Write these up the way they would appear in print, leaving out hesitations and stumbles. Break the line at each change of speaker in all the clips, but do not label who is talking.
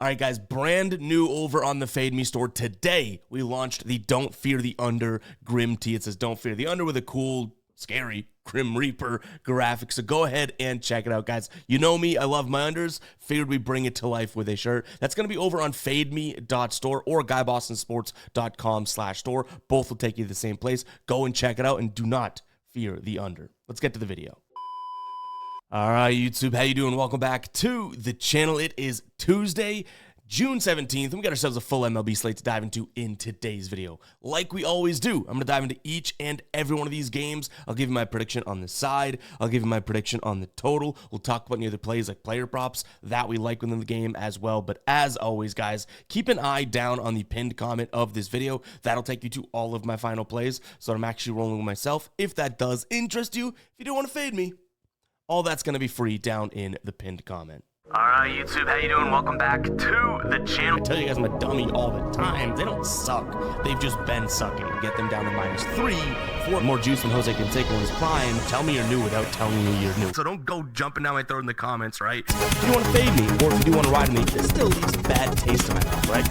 All right, guys, brand new over on the Fade Me store. Today, we launched the Don't Fear the Under Grim Tee. It says Don't Fear the Under with a cool, scary Grim Reaper graphic. So go ahead and check it out, guys. You know me, I love my unders. Figured we bring it to life with a shirt. That's going to be over on fademe.store or guybostonsports.com/store. Both will take you to the same place. Go and check it out and do not fear the under. Let's get to the video. All right, YouTube, how you doing? Welcome back to the channel. It is Tuesday, June 17th, and we got ourselves a full MLB slate to dive into in today's video. Like we always do, I'm going to dive into each and every one of these games. I'll give you my prediction on the side. I'll give you my prediction on the total. We'll talk about any other plays like player props that we like within the game as well. But as always, guys, keep an eye down on the pinned comment of this video. That'll take you to all of my final plays, so I'm actually rolling with myself. If that does interest you, if you do want to fade me, all that's going to be free down in the pinned comment. All right, YouTube, how you doing? Welcome back to the channel. I tell you guys I'm a dummy all the time. They don't suck. They've just been sucking. Get them down to -3, 4. More juice than Jose Canseco in his prime. Tell me you're new without telling me you're new. So don't go jumping down my throat in the comments, right? If you want to fade me, or if you do want to ride me, this still leaves a bad taste in my mouth, right?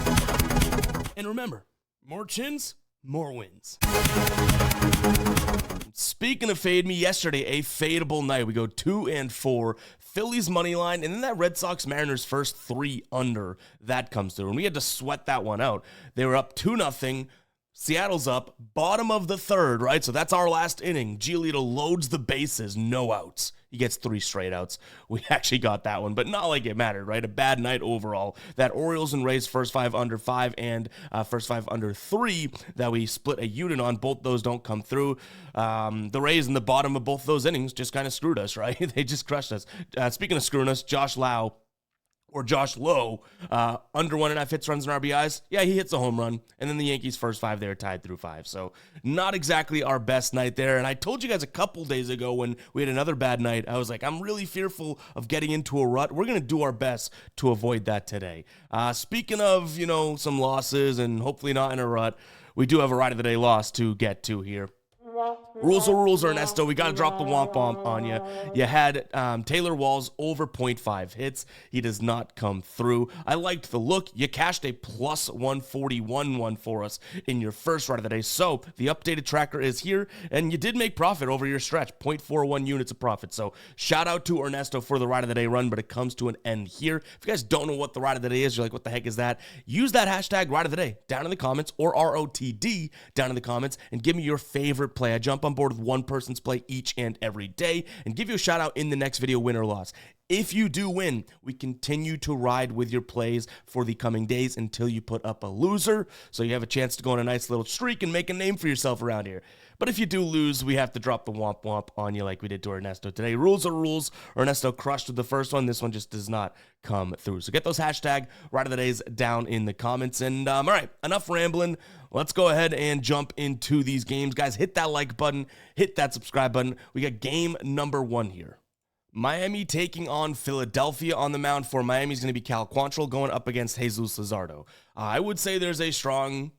And remember, more chins, more wins. Speaking of fade me, yesterday, a fadeable night. We go 2 and 4. Phillies money line, and then that Red Sox Mariners first 3 under, that comes through. And we had to sweat that one out. They were up 2-0. Seattle's up, bottom of the third, right? So that's our last inning. Giolito loads the bases, no outs. He gets 3 straight outs. We actually got that one, but not like it mattered, right? A bad night overall. That Orioles and Rays first 5 under 5 and first 5 under 3 that we split a unit on, both those don't come through. The Rays in the bottom of both those innings just kind of screwed us, right? They just crushed us. Speaking of screwing us, Josh Lowe, under 1.5 hits, runs, and RBIs. Yeah, he hits a home run. And then the Yankees' first 5 there tied through 5. So not exactly our best night there. And I told you guys a couple days ago when we had another bad night, I was like, I'm really fearful of getting into a rut. We're going to do our best to avoid that today. Speaking of, some losses and hopefully not in a rut, we do have a ride of the day loss to get to here. Rules are rules, Ernesto. We got to drop the womp womp on you. You had Taylor Walls over 0.5 hits. He does not come through. I liked the look. You cashed a plus 141 one for us in your first ride of the day. So the updated tracker is here, and you did make profit over your stretch, 0.41 units of profit. So shout out to Ernesto for the ride of the day run, but it comes to an end here. If you guys don't know what the ride of the day is, you're like, what the heck is that? Use that hashtag ride of the day down in the comments, or ROTD down in the comments, and give me your favorite play. I jump on board with one person's play each and every day and give you a shout out in the next video, win or loss. If you do win, we continue to ride with your plays for the coming days until you put up a loser, so you have a chance to go on a nice little streak and make a name for yourself around here. But if you do lose, we have to drop the womp womp on you like we did to Ernesto today. Rules are rules. Ernesto crushed with the first one. This one just does not come through. So get those hashtag ride of the days down in the comments. And all right, enough rambling. Let's go ahead and jump into these games. Guys, hit that like button. Hit that subscribe button. We got game number 1 here. Miami taking on Philadelphia. On the mound for Miami is going to be Cal Quantrill going up against Jesus Luzardo. I would say there's a strong,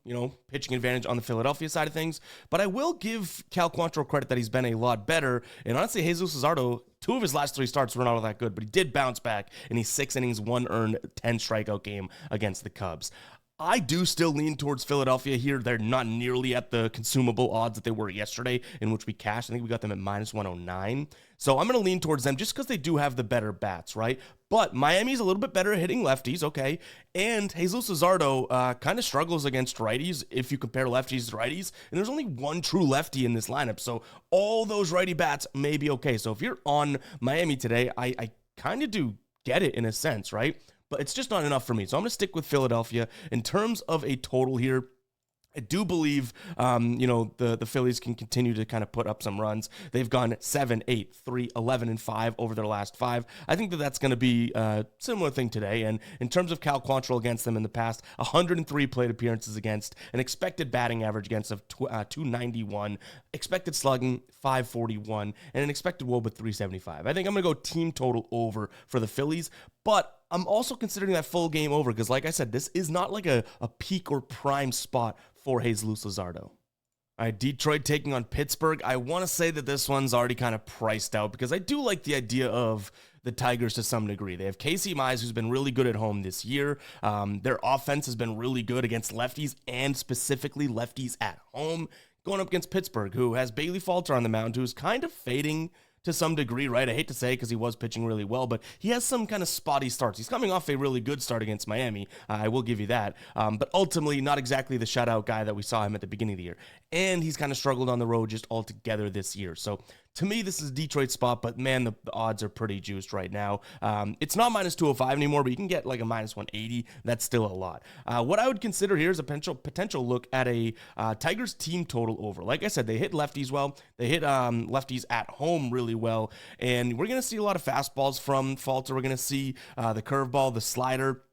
pitching advantage on the Philadelphia side of things, but I will give Cal Quantrill credit that he's been a lot better. And honestly, Jesus Luzardo, 2 of his last 3 starts were not all that good, but he did bounce back in his 6 innings, 1 earned, 10 strikeout game against the Cubs. I do still lean towards Philadelphia here. They're not nearly at the consumable odds that they were yesterday, in which we cashed. I think we got them at -109. So I'm going to lean towards them just because they do have the better bats, right? But Miami's a little bit better at hitting lefties, okay? And Jesus Luzardo kind of struggles against righties if you compare lefties to righties. And there's only one true lefty in this lineup. So all those righty bats may be okay. So if you're on Miami today, I kind of do get it in a sense, right? But it's just not enough for me. So I'm going to stick with Philadelphia. In terms of a total here, I do believe, the Phillies can continue to kind of put up some runs. They've gone 7, 8, 3, 11, and 5 over their last 5. I think that's going to be a similar thing today. And in terms of Cal Quantrill against them in the past, 103 plate appearances against, an expected batting average against of 291, expected slugging 541, and an expected WOBA 375. I think I'm going to go team total over for the Phillies, but I'm also considering that full game over because, like I said, this is not like a peak or prime spot for Jesus Luzardo. All right, Detroit taking on Pittsburgh. I want to say that this one's already kind of priced out because I do like the idea of the Tigers to some degree. They have Casey Mize, who's been really good at home this year. Their offense has been really good against lefties and specifically lefties at home. Going up against Pittsburgh, who has Bailey Falter on the mound, who's kind of fading to some degree, right? I hate to say because he was pitching really well, but he has some kind of spotty starts. He's coming off a really good start against Miami. I will give you that. But ultimately, not exactly the shutout guy that we saw him at the beginning of the year. And he's kind of struggled on the road just altogether this year. So to me, this is Detroit's spot, but man, the odds are pretty juiced right now. It's not minus 205 anymore, but you can get like a minus 180. That's still a lot. What I would consider here is a potential look at a Tigers team total over. Like I said, they hit lefties well. They hit lefties at home really well. And we're going to see a lot of fastballs from Falter. We're going to see the curveball, the slider.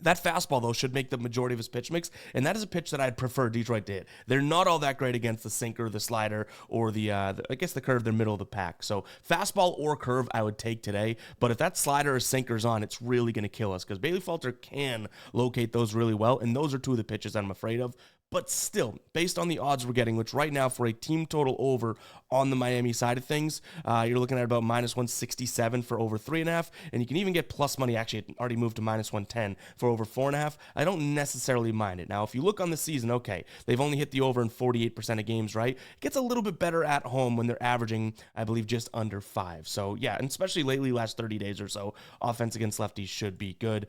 That fastball, though, should make the majority of his pitch mix, and that is a pitch that I'd prefer Detroit to hit. They're not all that great against the sinker, the slider, or the curve. They're middle of the pack. So fastball or curve, I would take today. But if that slider or sinker's on, it's really going to kill us because Bailey Falter can locate those really well, and those are two of the pitches I'm afraid of. But still, based on the odds we're getting, which right now for a team total over on the Miami side of things, you're looking at about minus 167 for over 3.5, and you can even get plus money. Actually, it already moved to minus 110 for over 4.5. I don't necessarily mind it. Now, if you look on the season, okay, they've only hit the over in 48% of games, right? It gets a little bit better at home when they're averaging, I believe, just under 5. So, yeah, and especially lately, last 30 days or so, offense against lefties should be good.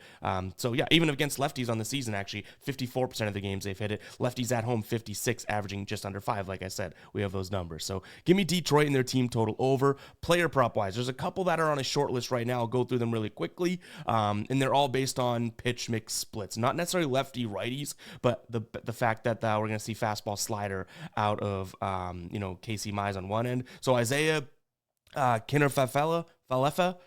So, yeah, even against lefties on the season, actually, 54% of the games they've hit it. Lefties at home, 56, averaging just under 5. Like I said, we have those numbers. So give me Detroit and their team total over. Player prop wise, there's a couple that are on a short list right now. I'll go through them really quickly. And they're all based on pitch mix splits, not necessarily lefty righties, but the fact that we're going to see fastball slider out of, Casey Mize on one end. So Isaiah Falefa,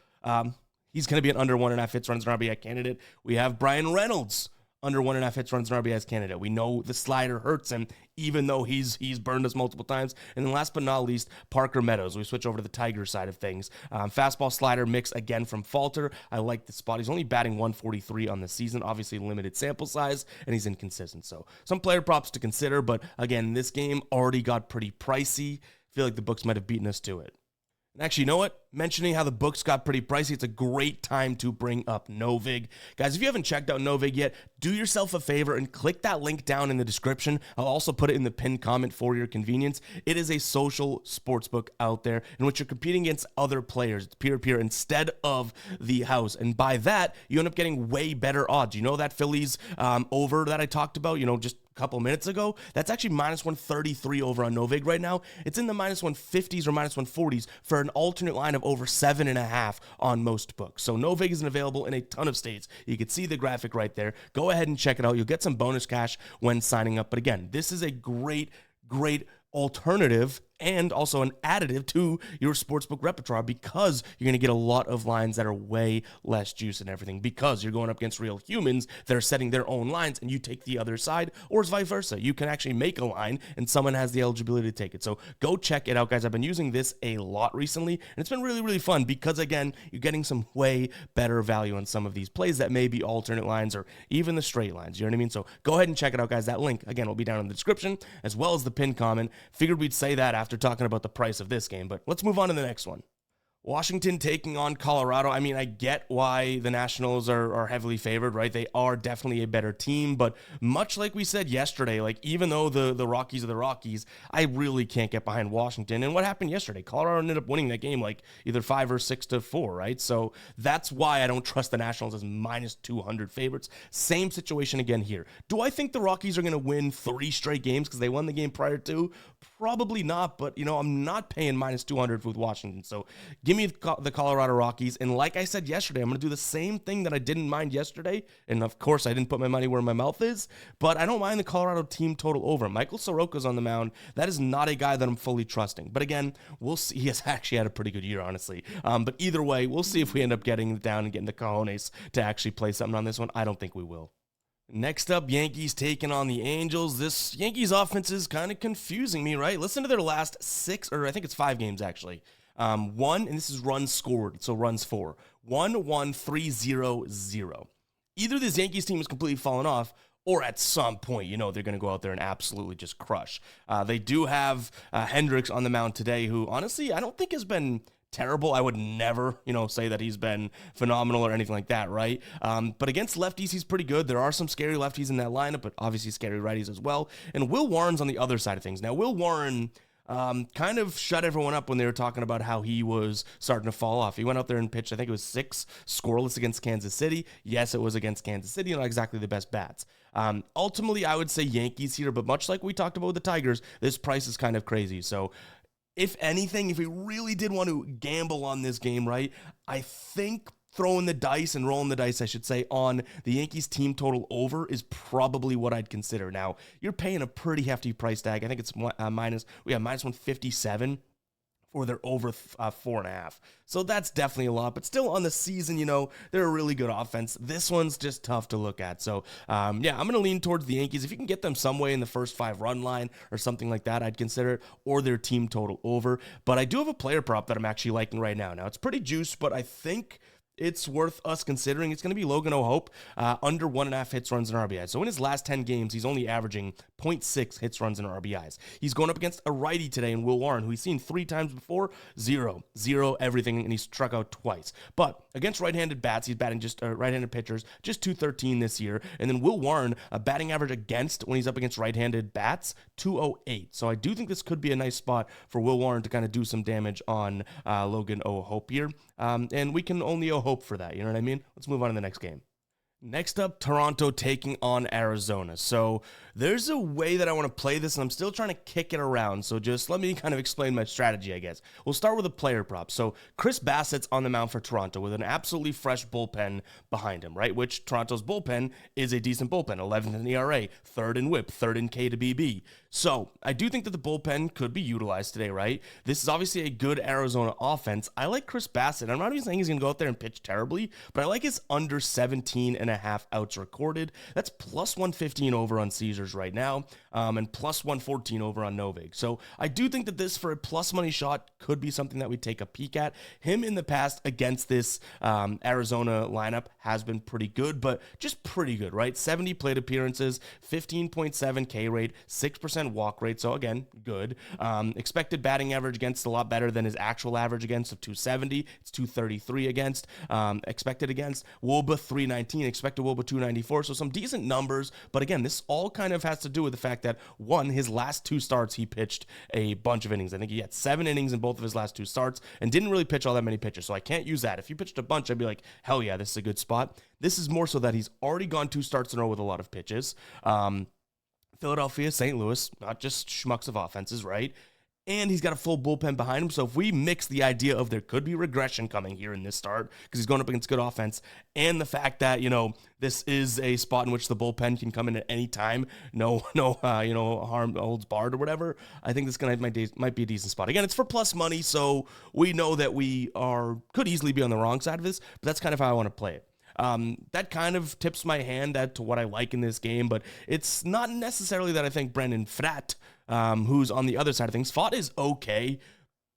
he's going to be an under 1.5 hits, runs, and RBI candidate. We have Brian Reynolds, under 1.5 hits, runs, and RBIs candidate. We know the slider hurts him, even though he's burned us multiple times. And then last but not least, Parker Meadows. We switch over to the Tiger side of things. Fastball slider mix again from Falter. I like the spot. He's only batting 143 on the season. Obviously limited sample size, and he's inconsistent. So some player props to consider. But again, this game already got pretty pricey. I feel like the books might have beaten us to it. And actually, you know what? Mentioning how the books got pretty pricey, it's a great time to bring up Novig. Guys, if you haven't checked out Novig yet, do yourself a favor and click that link down in the description. I'll also put it in the pinned comment for your convenience. It is a social sportsbook out there in which you're competing against other players, peer-to-peer, instead of the house. And by that, you end up getting way better odds. You know that Phillies over that I talked about, just couple minutes ago, that's actually minus 133 over on Novig right now. It's in the minus 150s or minus 140s for an alternate line of over 7.5 on most books. So Novig isn't available in a ton of states. You can see the graphic right there. Go ahead and check it out. You'll get some bonus cash when signing up. But again, this is a great alternative and also an additive to your sportsbook repertoire because you're going to get a lot of lines that are way less juice and everything because you're going up against real humans that are setting their own lines and you take the other side, or it's vice versa. You can actually make a line and someone has the eligibility to take it. So go check it out, guys. I've been using this a lot recently and it's been really, really fun because, again, you're getting some way better value on some of these plays that may be alternate lines or even the straight lines. You know what I mean? So go ahead and check it out, guys. That link, again, will be down in the description as well as the pinned comment. Figured we'd say that after talking about the price of this game, but let's move on to the next one. Washington taking on Colorado. I mean, I get why the Nationals are heavily favored, right? They are definitely a better team, but much like we said yesterday, like even though the Rockies are the Rockies, I really can't get behind Washington. And what happened yesterday? Colorado ended up winning that game like either 5 or 6-4, right? So that's why I don't trust the Nationals as minus 200 favorites. Same situation again here. Do I think the Rockies are going to win 3 straight games because they won the game prior to? Probably not, but I'm not paying minus 200 with Washington. So give me the Colorado Rockies. And like I said yesterday, I'm going to do the same thing that I didn't mind yesterday. And of course, I didn't put my money where my mouth is, but I don't mind the Colorado team total over. Michael Soroka's on the mound. That is not a guy that I'm fully trusting. But again, we'll see. He has actually had a pretty good year, honestly. But either way, we'll see if we end up getting down and getting the cojones to actually play something on this one. I don't think we will. Next up, Yankees taking on the Angels. This Yankees offense is kind of confusing me, right? Listen to their last 6, or I think it's 5 games actually. 1, and this is runs scored, so runs for 1-1-3-0-0. Either this Yankees team has completely fallen off, or at some point, they're going to go out there and absolutely just crush. They do have Hendricks on the mound today, who honestly I don't think has been terrible. I would never, say that he's been phenomenal or anything like that, right? But against lefties, he's pretty good. There are some scary lefties in that lineup, but obviously scary righties as well. And Will Warren's on the other side of things. Now, Will Warren kind of shut everyone up when they were talking about how he was starting to fall off. He went out there and pitched, I think it was 6 scoreless against Kansas City. Yes, it was against Kansas City, not exactly the best bats. Ultimately, I would say Yankees here, but much like we talked about with the Tigers, this price is kind of crazy. So if anything, if we really did want to gamble on this game, right, I think throwing the dice and rolling the dice, I should say, on the Yankees team total over is probably what I'd consider. Now, you're paying a pretty hefty price tag. I think it's minus 157 for their over 4.5. So that's definitely a lot, but still on the season, they're a really good offense. This one's just tough to look at. So, I'm going to lean towards the Yankees. If you can get them some way in the first 5 run line or something like that, I'd consider it, or their team total over. But I do have a player prop that I'm actually liking right now. Now, it's pretty juiced, but I think it's worth us considering. It's going to be Logan O'Hoppe, under 1.5 hits, runs, and RBIs. So in his last 10 games, he's only averaging 0.6 hits, runs, and RBIs. He's going up against a righty today in Will Warren, who he's seen 3 times before, 0, everything, and he's struck out twice. But against right-handed bats, he's batting just right-handed pitchers, just 213 this year. And then Will Warren, a batting average against when he's up against right-handed bats, 208. So I do think this could be a nice spot for Will Warren to kind of do some damage on Logan O'Hoppe here. And we can only hope for that, you know what I mean? Let's move on to the next game. Next up, Toronto taking on Arizona. So there's a way that I want to play this, and I'm still trying to kick it around. So just let me kind of explain my strategy, I guess. We'll start with a player prop. So Chris Bassett's on the mound for Toronto with an absolutely fresh bullpen behind him, right? Which Toronto's bullpen is a decent bullpen. 11th in ERA, 3rd in WHIP, 3rd in K to BB. So I do think that the bullpen could be utilized today, right? This is obviously a good Arizona offense. I like Chris Bassett. I'm not even saying he's going to go out there and pitch terribly, but I like his under 17.5 outs recorded. That's plus 115 over on Caesars right now, and plus 114 over on Novig. So I do think that this, for a plus money shot, could be something that we take a peek at. Him in the past against this Arizona lineup has been pretty good, but just pretty good, right? 70 plate appearances, 15.7 K rate, 6% walk rate, so again, good. Expected batting average against a lot better than his actual average against of 270. It's 233 against. Expected against WOBA 319, expected WOBA 294, so some decent numbers. But again, this all kind of has to do with the fact that, one, his last 2 starts, he pitched a bunch of innings. I think he had 7 innings in both of his last 2 starts and didn't really pitch all that many pitches, so I can't use that. If you pitched a bunch, I'd be like, hell yeah, this is a good spot. This is more so that he's already gone 2 starts in a row with a lot of pitches. Philadelphia, St. Louis, not just schmucks of offenses, right? And he's got a full bullpen behind him. So if we mix the idea of there could be regression coming here in this start, because he's going up against good offense, and the fact that, this is a spot in which the bullpen can come in at any time, no harm holds barred or whatever, I think this might be a decent spot. Again, it's for plus money, so we know that could easily be on the wrong side of this, but that's kind of how I want to play it. That kind of tips my hand to what I like in this game, but it's not necessarily that I think Brendan Pfaadt, who's on the other side of things. Pfaadt is okay,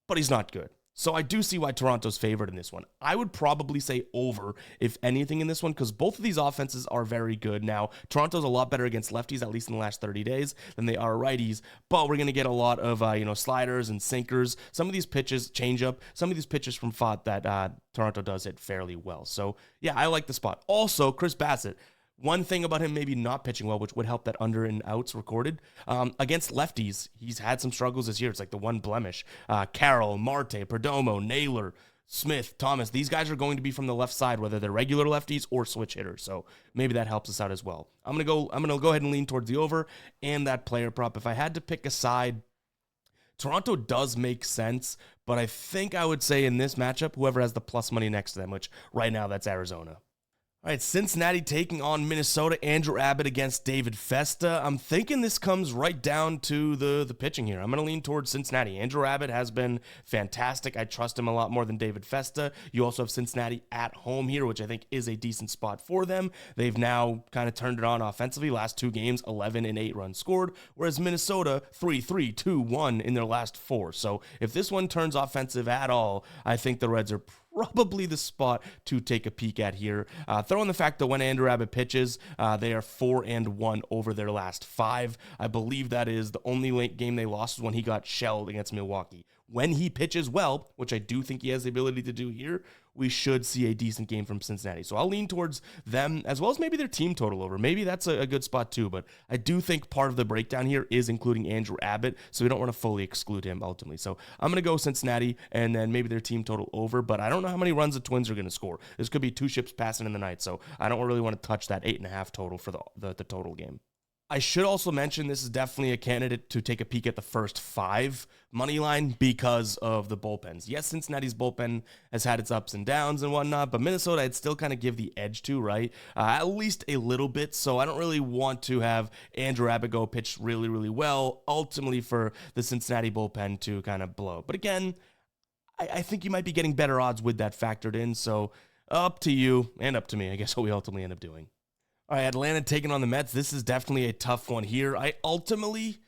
but he's not good. So I do see why Toronto's favored in this one. I would probably say over, if anything, in this one, because both of these offenses are very good. Now, Toronto's a lot better against lefties, at least in the last 30 days, than they are righties, but we're going to get a lot of, sliders and sinkers. Some of these pitches, changeup, some of these pitches from Pfaadt that Toronto does hit fairly well. So, yeah, I like the spot. Also, Chris Bassett. One thing about him maybe not pitching well, which would help that under and outs recorded, against lefties, he's had some struggles this year. It's like the one blemish. Carroll, Marte, Perdomo, Naylor, Smith, Thomas, these guys are going to be from the left side, whether they're regular lefties or switch hitters. So maybe that helps us out as well. I'm gonna go ahead and lean towards the over and that player prop. If I had to pick a side, Toronto does make sense, but I think I would say in this matchup, whoever has the plus money next to them, which right now that's Arizona. All right, Cincinnati taking on Minnesota. Andrew Abbott against David Festa. I'm thinking this comes right down to the pitching here. I'm going to lean towards Cincinnati. Andrew Abbott has been fantastic. I trust him a lot more than David Festa. You also have Cincinnati at home here, which I think is a decent spot for them. They've now kind of turned it on offensively. Last 2 games, 11 and 8 runs scored, whereas Minnesota, 3-3, 2-1 in their last 4. So if this one turns offensive at all, I think the Reds are probably the spot to take a peek at here. Throw in the fact that when Andrew Abbott pitches, they are 4-1 over their last 5. I believe that is the only game they lost was when he got shelled against Milwaukee, when he pitches well, which I do think he has the ability to do here, we should see a decent game from Cincinnati. So I'll lean towards them as well as maybe their team total over. Maybe that's a good spot too, but I do think part of the breakdown here is including Andrew Abbott, so we don't want to fully exclude him ultimately. So I'm going to go Cincinnati and then maybe their team total over, but I don't know how many runs the Twins are going to score. This could be two ships passing in the night, so I don't really want to touch that 8.5 total for the total game. I should also mention this is definitely a candidate to take a peek at the first 5 money line because of the bullpens. Yes, Cincinnati's bullpen has had its ups and downs and whatnot, but Minnesota I'd still kind of give the edge to, right? At least a little bit, so I don't really want to have Andrew Abbott go pitch really, really well, ultimately for the Cincinnati bullpen to kind of blow. But again, I think you might be getting better odds with that factored in, so up to you and up to me, I guess what we ultimately end up doing. All right, Atlanta taking on the Mets. This is definitely a tough one here. I ultimately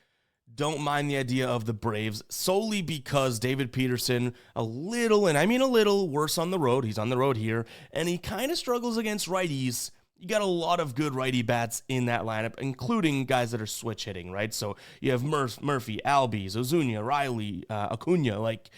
don't mind the idea of the Braves solely because David Peterson, a little, and I mean a little, worse on the road. He's on the road here, and he kind of struggles against righties. You got a lot of good righty bats in that lineup, including guys that are switch hitting, right? So you have Murphy, Albies, Ozuna, Riley, Acuna, like,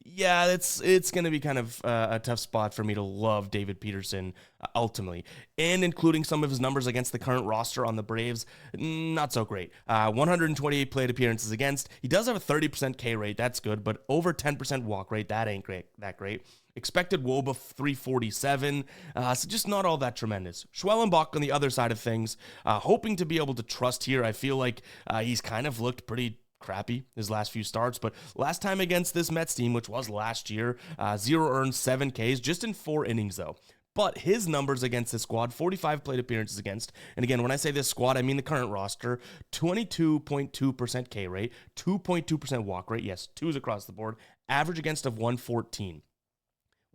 yeah, it's going to be kind of a tough spot for me to love David Peterson ultimately. And including some of his numbers against the current roster on the Braves, not so great. 128 plate appearances against. He does have a 30% K rate. That's good, but over 10% walk rate. That ain't that great. Expected WOBA 347, so just not all that tremendous. Schwellenbach on the other side of things, hoping to be able to trust here. I feel like he's kind of looked pretty crappy his last few starts, but last time against this Mets team, which was last year, 0 earned, 7 Ks, just in 4 innings though. But his numbers against this squad, 45 plate appearances against, and again, when I say this squad, I mean the current roster, 22.2% K rate, 2.2% walk rate, yes, 2s across the board, average against of 114.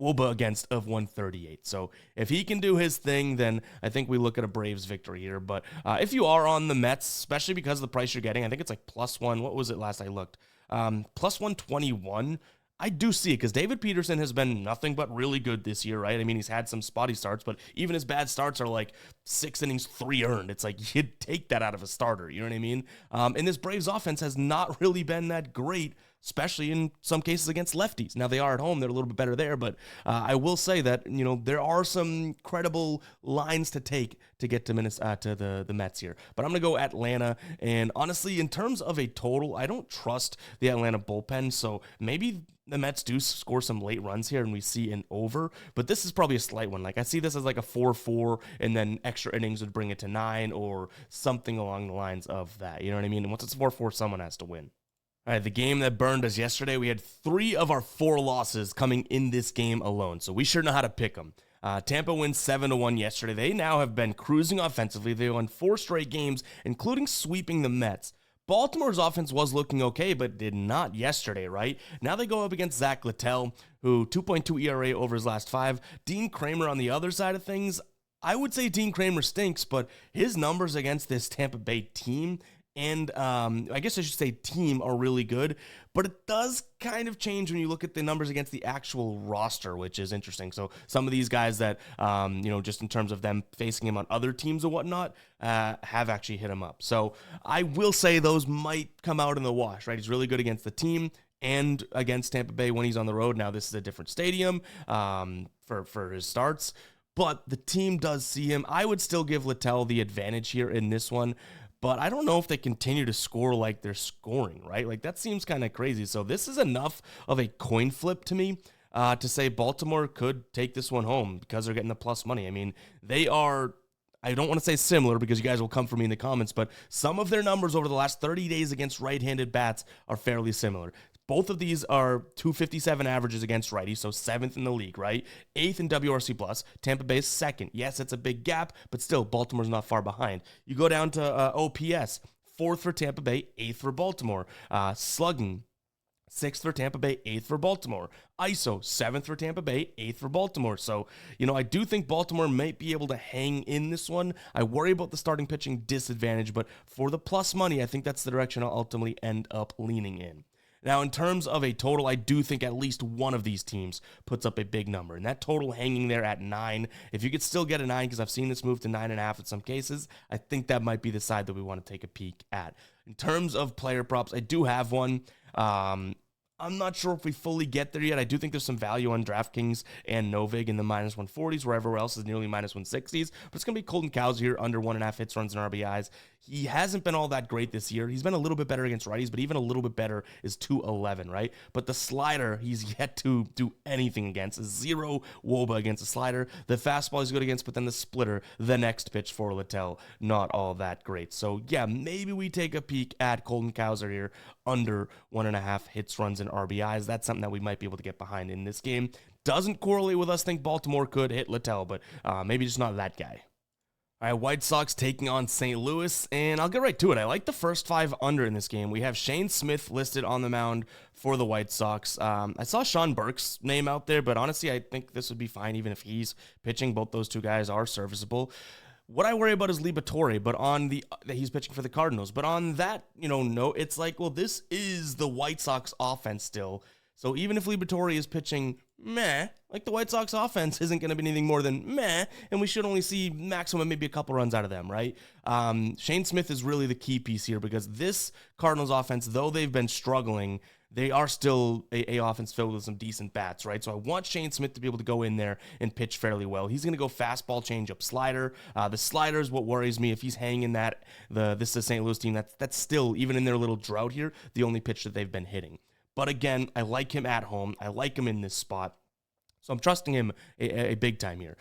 WOBA against of 138. So if he can do his thing, then I think we look at a Braves victory here. But if you are on the Mets, especially because of the price you're getting, I think it's like +1. What was it last I looked? +121. I do see it because David Peterson has been nothing but really good this year, right? I mean, he's had some spotty starts, but even his bad starts are like 6 innings, 3 earned. It's like you'd take that out of a starter, you know what I mean? And this Braves offense has not really been that great, especially in some cases against lefties. Now, they are at home. They're a little bit better there, but I will say that, you know, there are some credible lines to take to get to the Mets here. But I'm going to go Atlanta, and honestly, in terms of a total, I don't trust the Atlanta bullpen, so maybe the Mets do score some late runs here and we see an over, but this is probably a slight one. Like I see this as like a 4-4 and then extra innings would bring it to 9 or something along the lines of that. You know what I mean? And once it's 4-4, someone has to win. All right, the game that burned us yesterday, we had 3 of our 4 losses coming in this game alone, so we sure know how to pick them. Tampa wins 7-1 yesterday. They now have been cruising offensively. They won 4 straight games, including sweeping the Mets. Baltimore's offense was looking okay, but did not yesterday, right? Now they go up against Zach Littell, who 2.2 ERA over his last 5. Dean Kramer on the other side of things, I would say Dean Kramer stinks, but his numbers against this Tampa Bay team and I guess I should say team are really good, but it does kind of change when you look at the numbers against the actual roster, which is interesting. So some of these guys that, just in terms of them facing him on other teams and whatnot, have actually hit him up. So I will say those might come out in the wash, right? He's really good against the team and against Tampa Bay when he's on the road. Now this is a different stadium for his starts, but the team does see him. I would still give Littell the advantage here in this one, but I don't know if they continue to score like they're scoring, right? Like, that seems kind of crazy. So this is enough of a coin flip to me to say Baltimore could take this one home because they're getting the plus money. I mean, they are, I don't want to say similar because you guys will come for me in the comments, but some of their numbers over the last 30 days against right-handed bats are fairly similar. Both of these are 257 averages against righties, so 7th in the league, right? 8th in WRC+. Tampa Bay is 2nd. Yes, it's a big gap, but still, Baltimore's not far behind. You go down to OPS, 4th for Tampa Bay, 8th for Baltimore. Slugging, 6th for Tampa Bay, 8th for Baltimore. ISO, 7th for Tampa Bay, 8th for Baltimore. So, I do think Baltimore might be able to hang in this one. I worry about the starting pitching disadvantage, but for the plus money, I think that's the direction I'll ultimately end up leaning in. Now, in terms of a total, I do think at least one of these teams puts up a big number, and that total hanging there at 9. If you could still get a 9, because I've seen this move to 9.5 in some cases, I think that might be the side that we want to take a peek at. In terms of player props, I do have one. I'm I'm not sure if we fully get there yet. I do think there's some value on DraftKings and Novig in the minus 140s, where everywhere else is nearly minus 160s. But it's going to be Colton Cowser here, under 1.5 hits, runs, and RBIs. He hasn't been all that great this year. He's been a little bit better against righties, but even a little bit better is 211, right? But the slider, he's yet to do anything against. Zero WOBA against the slider. The fastball he's good against, but then the splitter, the next pitch for Littell, not all that great. So yeah, maybe we take a peek at Colton Cowser here, under 1.5 hits, runs, and RBIs. That's something that we might be able to get behind in this game. Doesn't correlate with us think Baltimore could hit Littell, but maybe just not that guy. All right, White Sox taking on St. Louis, and I'll get right to it. I like the first 5 under in this game. We have Shane Smith listed on the mound for the White Sox. I saw Sean Burke's name out there, but honestly, I think this would be fine even if he's pitching. Both those two guys are serviceable. What I worry about is Liberatore, but he's pitching for the Cardinals. But on that, note, it's like, well, this is the White Sox offense still. So even if Liberatore is pitching meh, like the White Sox offense isn't going to be anything more than meh, and we should only see maximum maybe a couple runs out of them, right? Shane Smith is really the key piece here, because this Cardinals offense, though they've been struggling, they are still a offense filled with some decent bats, right? So I want Shane Smith to be able to go in there and pitch fairly well. He's going to go fastball, changeup, slider. The slider is what worries me. If he's hanging that, this is a St. Louis team that's still, even in their little drought here, the only pitch that they've been hitting. But again, I like him at home. I like him in this spot. So I'm trusting him a big time here.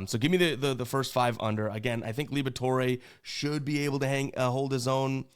So give me the first 5 under. Again, I think Liberatore should be able to hold his own.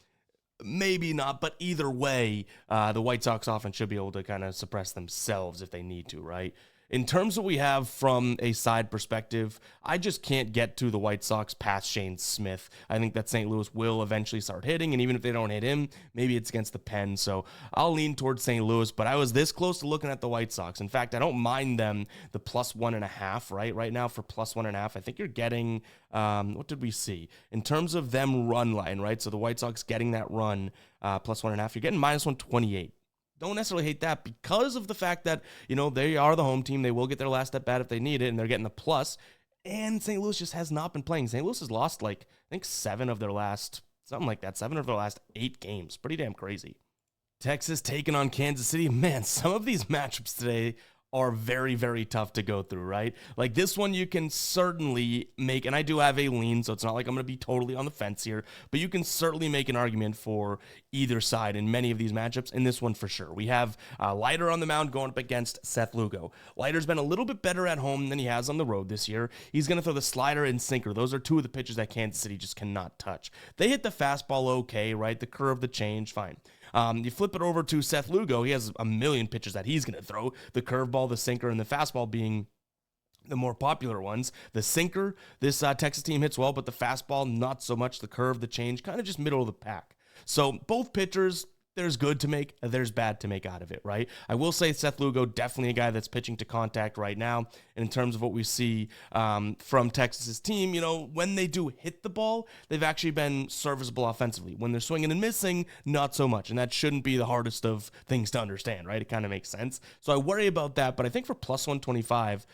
Maybe not, but either way, the White Sox offense should be able to kind of suppress themselves if they need to, right? In terms of what we have from a side perspective, I just can't get to the White Sox past Shane Smith. I think that St. Louis will eventually start hitting, and even if they don't hit him, maybe it's against the pen. So I'll lean towards St. Louis, but I was this close to looking at the White Sox. In fact, I don't mind them the plus 1.5, right? Right now for plus 1.5, I think you're getting, what did we see? In terms of them run line, right? So the White Sox getting that run plus 1.5, you're getting minus 128. Don't necessarily hate that because of the fact that, they are the home team. They will get their last at bat if they need it, and they're getting the plus. And St. Louis just has not been playing. St. Louis has lost, I think 7 of their last 8 games. Pretty damn crazy. Texas taking on Kansas City. Man, some of these matchups today are very, very tough to go through, right? Like this one you can certainly make, and I do have a lean, so it's not like I'm going to be totally on the fence here, but you can certainly make an argument for either side in many of these matchups, in this one for sure. We have Leiter on the mound going up against Seth Lugo. Leiter's been a little bit better at home than he has on the road this year. He's going to throw the slider and sinker. Those are 2 of the pitches that Kansas City just cannot touch. They hit the fastball okay, right? The curve, the change, fine. You flip it over to Seth Lugo. He has a million pitches that he's going to throw. The curveball, the sinker, and the fastball being the more popular ones. The sinker, this Texas team hits well, but the fastball, not so much. The curve, the change, kind of just middle of the pack. So both pitchers, there's good to make, there's bad to make out of it, right? I will say Seth Lugo, definitely a guy that's pitching to contact right now. And in terms of what we see from Texas's team, when they do hit the ball, they've actually been serviceable offensively. When they're swinging and missing, not so much. And that shouldn't be the hardest of things to understand, right? It kind of makes sense. So I worry about that, but I think for plus 125,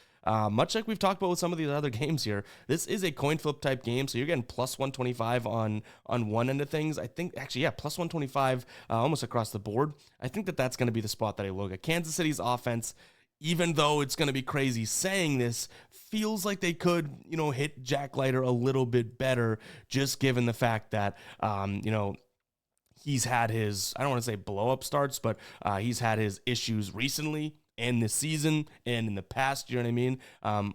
much like we've talked about with some of these other games here, this is a coin flip type game, so you're getting plus 125 on one end of things. I think, actually, yeah, plus 125 almost across the board. I think that's going to be the spot that I look at. Kansas City's offense, even though it's going to be crazy saying this, feels like they could, hit Jack Leiter a little bit better, just given the fact that, he's had his, I don't want to say blow-up starts, but he's had his issues recently and this season and in the past, you know what I mean?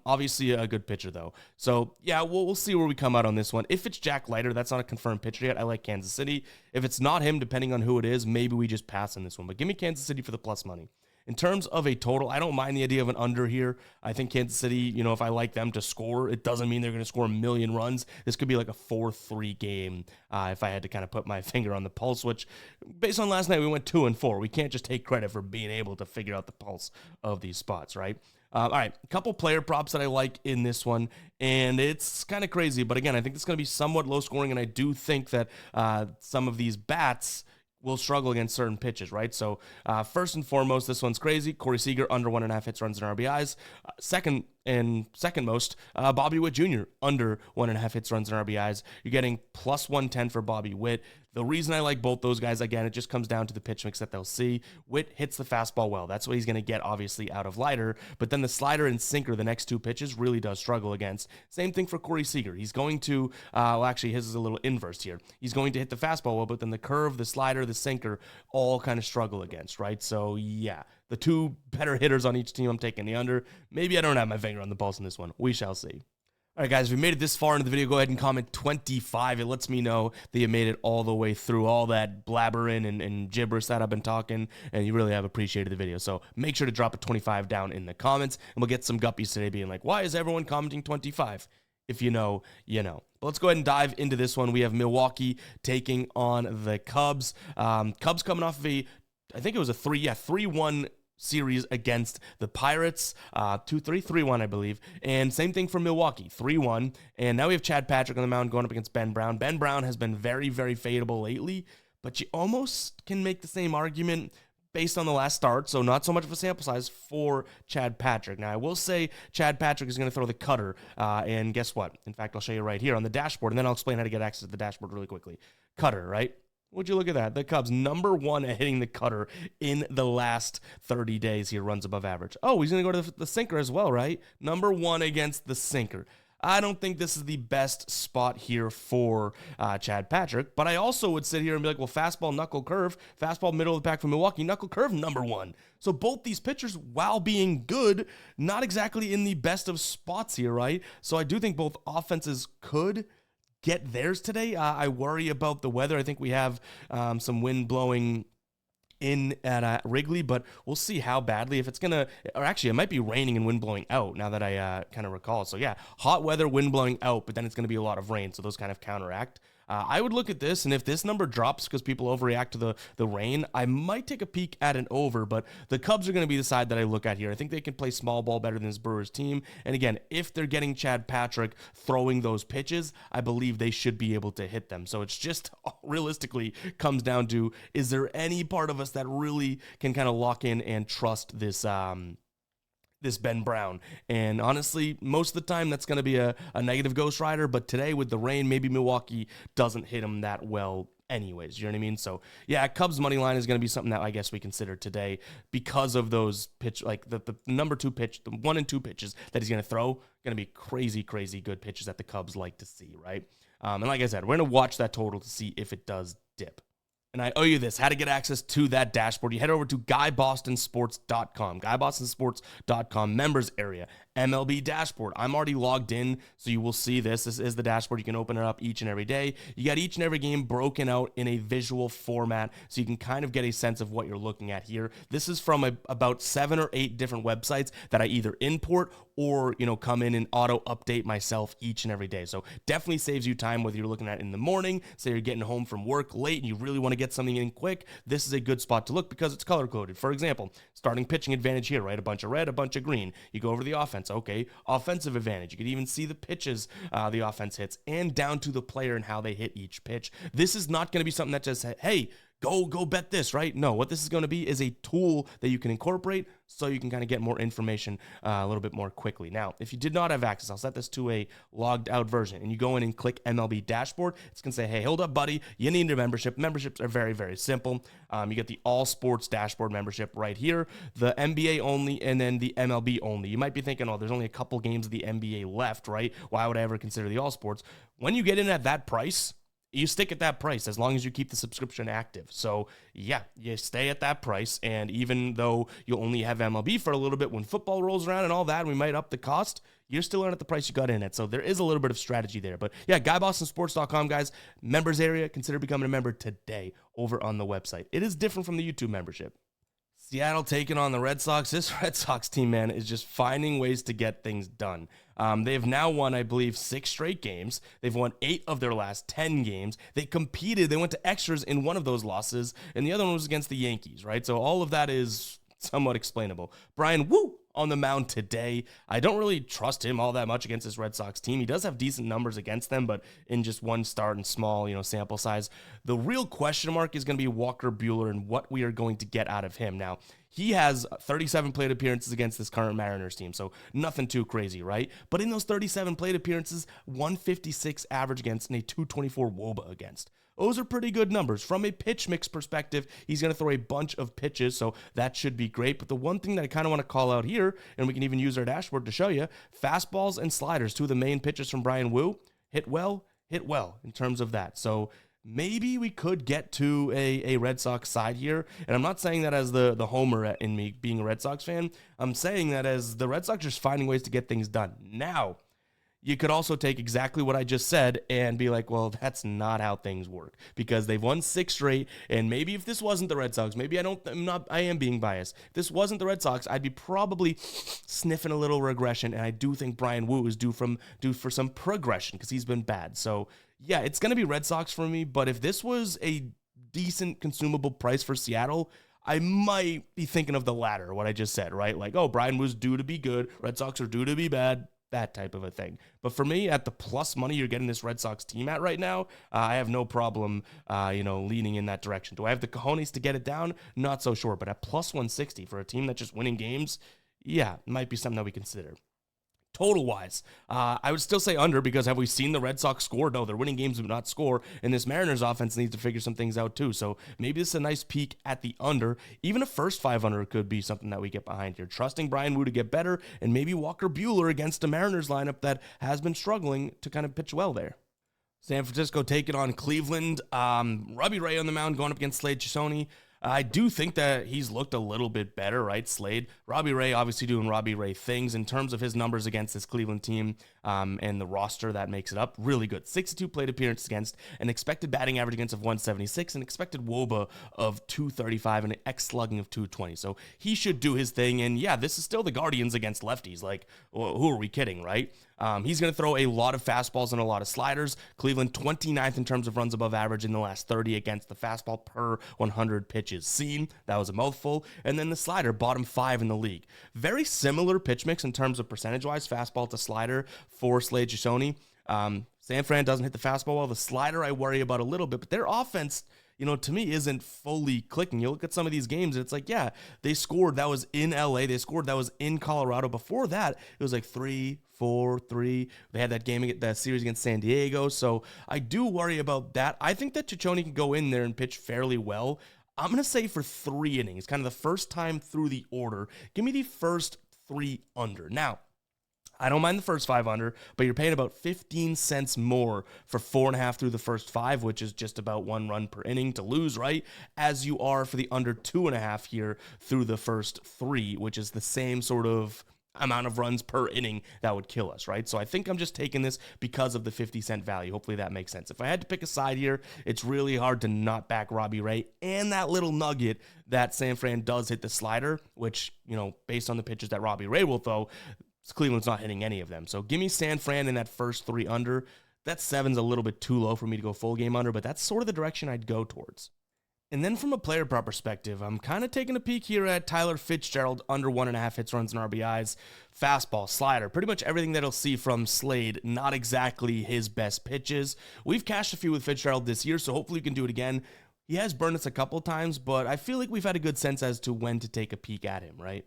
Obviously a good pitcher though. So yeah, we'll see where we come out on this one. If it's Jack Leiter, that's not a confirmed pitcher yet. I like Kansas City. If it's not him, depending on who it is, maybe we just pass on this one, but give me Kansas City for the plus money. In terms of a total, I don't mind the idea of an under here. I think Kansas City, if I like them to score, it doesn't mean they're going to score a million runs. This could be like a 4-3 game if I had to kind of put my finger on the pulse, which based on last night, we went 2-4. We can't just take credit for being able to figure out the pulse of these spots, right? All right, a couple player props that I like in this one, and it's kind of crazy, but again, I think it's going to be somewhat low scoring, and I do think that some of these bats will struggle against certain pitches, right? So first and foremost, this one's crazy. Corey Seager, under 1.5 hits, runs, and RBIs. Second and second most, Bobby Witt Jr., under 1.5 hits, runs, and RBIs. You're getting plus 110 for Bobby Witt. The reason I like both those guys, again, it just comes down to the pitch mix that they'll see. Witt hits the fastball well. That's what he's going to get, obviously, out of Leiter. But then the slider and sinker, the next two pitches, really does struggle against. Same thing for Corey Seager. He's going to, well, actually, his is a little inverse here. He's going to hit the fastball well, but then the curve, the slider, the sinker, all kind of struggle against, right? So, yeah, the two better hitters on each team, I'm taking the under. Maybe I don't have my finger on the pulse in this one. We shall see. All right, guys, if you made it this far into the video, go ahead and comment 25. It lets me know that you made it all the way through all that blabbering and gibberish that I've been talking, and you really have appreciated the video. So make sure to drop a 25 down in the comments, and we'll get some guppies today being like, why is everyone commenting 25? If you know, you know. But let's go ahead and dive into this one. We have Milwaukee taking on the Cubs. Cubs coming off of I think it was a 3-1 series against the Pirates, 3-1, I believe. And same thing for Milwaukee, 3-1. And now we have Chad Patrick on the mound going up against Ben Brown. Ben Brown has been very, very fadeable lately, but you almost can make the same argument based on the last start, so not so much of a sample size for Chad Patrick. Now, I will say Chad Patrick is going to throw the cutter, and guess what? In fact, I'll show you right here on the dashboard, and then I'll explain how to get access to the dashboard really quickly. Cutter, right? Would you look at that? The Cubs, #1 at hitting the cutter in the last 30 days here, runs above average. Oh, he's going to go to the sinker as well, right? #1 against the sinker. I don't think this is the best spot here for Chad Patrick, but I also would sit here and be like, well, fastball, knuckle curve, fastball, middle of the pack from Milwaukee, knuckle curve, #1. So both these pitchers, while being good, not exactly in the best of spots here, right? So I do think both offenses could get theirs today. I worry about the weather. I think we have some wind blowing in at Wrigley, but we'll see how badly. If it's gonna, or actually it might be raining and wind blowing out now that I kind of recall. So yeah, hot weather, wind blowing out, but then it's gonna be a lot of rain, so those kind of counteract. I would look at this, and if this number drops because people overreact to the rain, I might take a peek at an over, but the Cubs are going to be the side that I look at here. I think they can play small ball better than this Brewers team, and again, if they're getting Chad Patrick throwing those pitches, I believe they should be able to hit them. So it's just realistically comes down to, is there any part of us that really can kind of lock in and trust this this Ben Brown? And honestly, most of the time that's going to be a negative Ghost Rider, but today with the rain, maybe Milwaukee doesn't hit him that well anyways, you know what I mean? So yeah, Cubs money line is going to be something that I guess we consider today because of those pitch, like the #2 pitch, the 1 and 2 pitches that he's going to throw, going to be crazy good pitches that the Cubs like to see, right? And like I said, we're going to watch that total to see if it does dip. And I owe you this, how to get access to that dashboard. You head over to GuyBostonSports.com, GuyBostonSports.com, members area, MLB dashboard. I'm already logged in, so you will see this. This is the dashboard. You can open it up each and every day. You got each and every game broken out in a visual format, so you can kind of get a sense of what you're looking at here. This is from about 7 or 8 different websites that I either import or, you know, come in and auto update myself each and every day. So definitely saves you time whether you're looking at it in the morning, say you're getting home from work late and you really want to get something in quick. This is a good spot to look because it's color coded. For example, starting pitching advantage here, right? A bunch of red, a bunch of green. You go over the offense. Okay, offensive advantage. You can even see the pitches the offense hits and down to the player and how they hit each pitch. This is not going to be something that just, hey, go bet this, right? No, what this is going to be is a tool that you can incorporate so you can kind of get more information a little bit more quickly. Now, if you did not have access, I'll set this to a logged out version, and you go in and click MLB dashboard. It's going to say, hey, hold up, buddy. You need a membership. Memberships are very, very simple. You get the all sports dashboard membership right here, the NBA only, and then the MLB only. You might be thinking, oh, there's only a couple games of the NBA left, right? Why would I ever consider the all sports? When you get in at that price, you stick at that price as long as you keep the subscription active. So yeah, you stay at that price. And even though you'll only have MLB for a little bit, when football rolls around and all that, we might up the cost, you're still at the price you got in at. So there is a little bit of strategy there. But yeah, GuyBostonSports.com, guys, members area, consider becoming a member today over on the website. It is different from the YouTube membership. Seattle taking on the Red Sox. This Red Sox team, man, is just finding ways to get things done. They've now won, I believe, 6 straight games. They've won 8 of their last 10 games. They competed. They went to extras in one of those losses, and the other one was against the Yankees, right? So all of that is somewhat explainable. Brian Woo on the mound today. I don't really trust him all that much against this Red Sox team. He does have decent numbers against them, but in just one start and small, sample size. The real question mark is going to be Walker Buehler and what we are going to get out of him. Now, He has 37 plate appearances against this current Mariners team, so nothing too crazy, right? But in those 37 plate appearances, 156 average against and a 224 WOBA against. Those are pretty good numbers. From a pitch mix perspective, he's going to throw a bunch of pitches, so that should be great. But the one thing that I kind of want to call out here, and we can even use our dashboard to show you, fastballs and sliders, two of the main pitches from Bryan Woo, hit well in terms of that. So maybe we could get to a Red Sox side here. And I'm not saying that as the homer in me being a Red Sox fan. I'm saying that as the Red Sox just finding ways to get things done. Now, you could also take exactly what I just said and be like, well, that's not how things work, because they've won 6 straight. And maybe if this wasn't the Red Sox, maybe I am being biased. If this wasn't the Red Sox, I'd be probably sniffing a little regression. And I do think Bryan Woo is due for some progression because he's been bad. So yeah, it's going to be Red Sox for me. But if this was a decent consumable price for Seattle, I might be thinking of the latter, what I just said, right? Like, oh, Bryan Woo's due to be good. Red Sox are due to be bad. That type of a thing. But for me, at the plus money you're getting this Red Sox team at right now, I have no problem, leaning in that direction. Do I have the cojones to get it down? Not so sure. But at plus 160 for a team that's just winning games, yeah, it might be something that we consider. Total-wise, I would still say under, because have we seen the Red Sox score? No, they're winning games but not score, and this Mariners offense needs to figure some things out too. So maybe this is a nice peak at the under. Even a first 5 under could be something that we get behind here. Trusting Bryan Woo to get better, and maybe Walker Buehler against a Mariners lineup that has been struggling to kind of pitch well there. San Francisco taking on Cleveland. Robbie Ray on the mound going up against Slade Chisoni. I do think that he's looked a little bit better, right? Slade. Robbie Ray obviously doing Robbie Ray things in terms of his numbers against this Cleveland team and the roster that makes it up. Really good. 62 plate appearances against, an expected batting average against of 176, an expected WOBA of 235, and an X slugging of 220. So he should do his thing. And yeah, this is still the Guardians against lefties. Like, who are we kidding, right? He's going to throw a lot of fastballs and a lot of sliders. Cleveland 29th in terms of runs above average in the last 30 against the fastball per 100 pitches seen. That was a mouthful. And then the slider, bottom 5 in the league. Very similar pitch mix in terms of percentage-wise, fastball to slider for Slade Chisoni. San Fran doesn't hit the fastball well. The slider I worry about a little bit, but their offense, to me, isn't fully clicking. You look at some of these games, and it's like, yeah, they scored. That was in LA. They scored. That was in Colorado. Before that, it was like 3-4-3. They had that series against San Diego. So I do worry about that. I think that Ciccione can go in there and pitch fairly well. I'm going to say for 3 innings, kind of the first time through the order. Give me the first 3 under. Now, I don't mind the first 5 under, but you're paying about 15 cents more for 4.5 through the first 5, which is just about 1 run per inning to lose, right? As you are for the under 2.5 here through the first 3, which is the same sort of amount of runs per inning that would kill us, right? So I think I'm just taking this because of the 50-cent value. Hopefully that makes sense. If I had to pick a side here, it's really hard to not back Robbie Ray and that little nugget that San Fran does hit the slider, which, based on the pitches that Robbie Ray will throw, Cleveland's not hitting any of them. So give me San Fran in that first 3 under. That 7's a little bit too low for me to go full game under, but that's sort of the direction I'd go towards. And then from a player prop perspective, I'm kind of taking a peek here at Tyler Fitzgerald, under 1.5 hits, runs, and RBIs. Fastball, slider, pretty much everything that he'll see from Slade, not exactly his best pitches. We've cashed a few with Fitzgerald this year, so hopefully we can do it again. He has burned us a couple times, but I feel like we've had a good sense as to when to take a peek at him, right?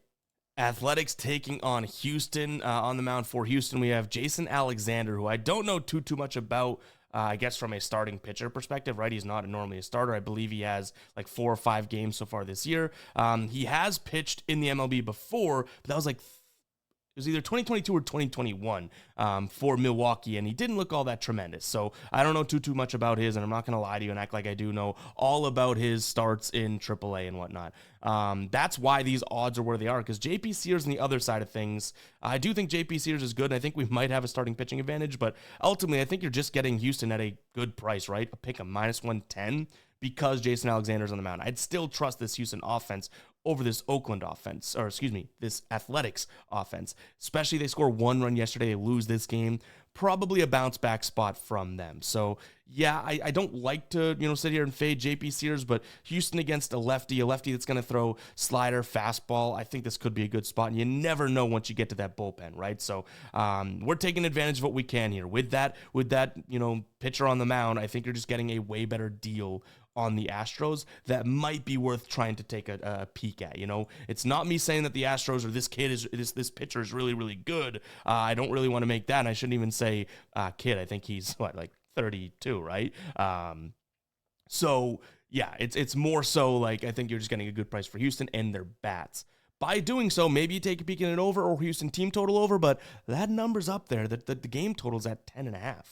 Athletics taking on Houston. On the mound for Houston, we have Jason Alexander, who I don't know too much about, I guess from a starting pitcher perspective, right? He's not normally a starter. I believe he has like 4 or 5 games so far this year. He has pitched in the MLB before, but that was like, it was either 2022 or 2021 for Milwaukee, and he didn't look all that tremendous. So I don't know too much about his, and I'm not going to lie to you and act like I do know all about his starts in AAA and whatnot. That's why these odds are where they are, because JP Sears on the other side of things, I do think JP Sears is good, and I think we might have a starting pitching advantage, but ultimately I think you're just getting Houston at a good price, right? A pick a -110 because Jason Alexander's on the mound. I'd still trust this Houston offense over this Oakland offense, or excuse me, this Athletics offense. Especially they score 1 run yesterday, they lose this game. Probably a bounce back spot from them. So Yeah, I don't like to, sit here and fade JP Sears, but Houston against a lefty that's going to throw slider, fastball. I think this could be a good spot, and you never know once you get to that bullpen, right? So we're taking advantage of what we can here. With that, pitcher on the mound, I think you're just getting a way better deal on the Astros that might be worth trying to take a peek at. It's not me saying that the Astros or this pitcher is really, really good. I don't really want to make that, and I shouldn't even say kid. I think he's like 32, right? So yeah, it's more so like I think you're just getting a good price for Houston and their bats. By doing so, maybe you take a peek at it over or Houston team total over, but that number's up there. The game total's at 10.5.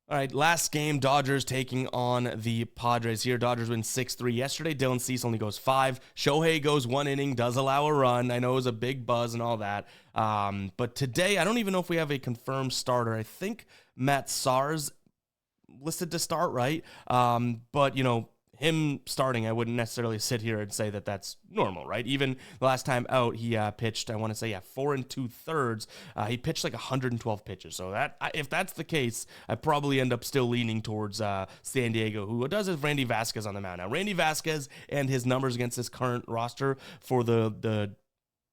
All right, last game, Dodgers taking on the Padres here. Dodgers win 6-3 yesterday. Dylan Cease only goes 5. Shohei goes 1 inning, does allow a run. I know it was a big buzz and all that. But today, I don't even know if we have a confirmed starter. I think Matt Sars listed to start, right? But, him starting, I wouldn't necessarily sit here and say that that's normal, right? Even the last time out, he pitched, I want to say, 4 2/3. He pitched like 112 pitches. So if that's the case, I probably end up still leaning towards San Diego, who does have Randy Vasquez on the mound. Now, Randy Vasquez and his numbers against this current roster for the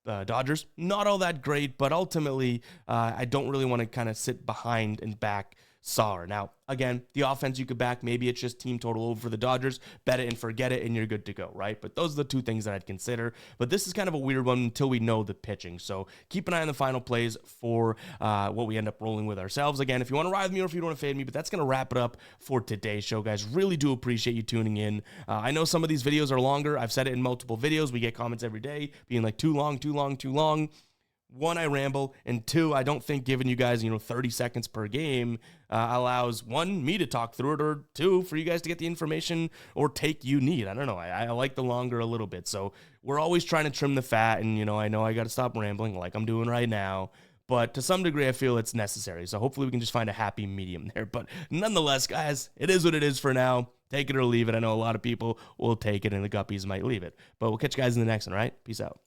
Dodgers, not all that great, but ultimately, I don't really want to kind of sit behind and back Sar. Now, again, the offense you could back, maybe it's just team total over for the Dodgers, bet it and forget it, and you're good to go, right? But those are the two things that I'd consider. But this is kind of a weird one until we know the pitching. So keep an eye on the final plays for what we end up rolling with ourselves. Again, if you want to ride with me or if you don't want to fade me, but that's going to wrap it up for today's show, guys. Really do appreciate you tuning in. I know some of these videos are longer. I've said it in multiple videos. We get comments every day being like, too long. One, I ramble, and two, I don't think giving you guys, 30 seconds per game allows, one, me to talk through it, or two, for you guys to get the information or take you need. I don't know. I like the longer a little bit. So we're always trying to trim the fat, and, I know I got to stop rambling like I'm doing right now. But to some degree, I feel it's necessary. So hopefully we can just find a happy medium there. But nonetheless, guys, it is what it is for now. Take it or leave it. I know a lot of people will take it, and the guppies might leave it. But we'll catch you guys in the next one, all right? Peace out.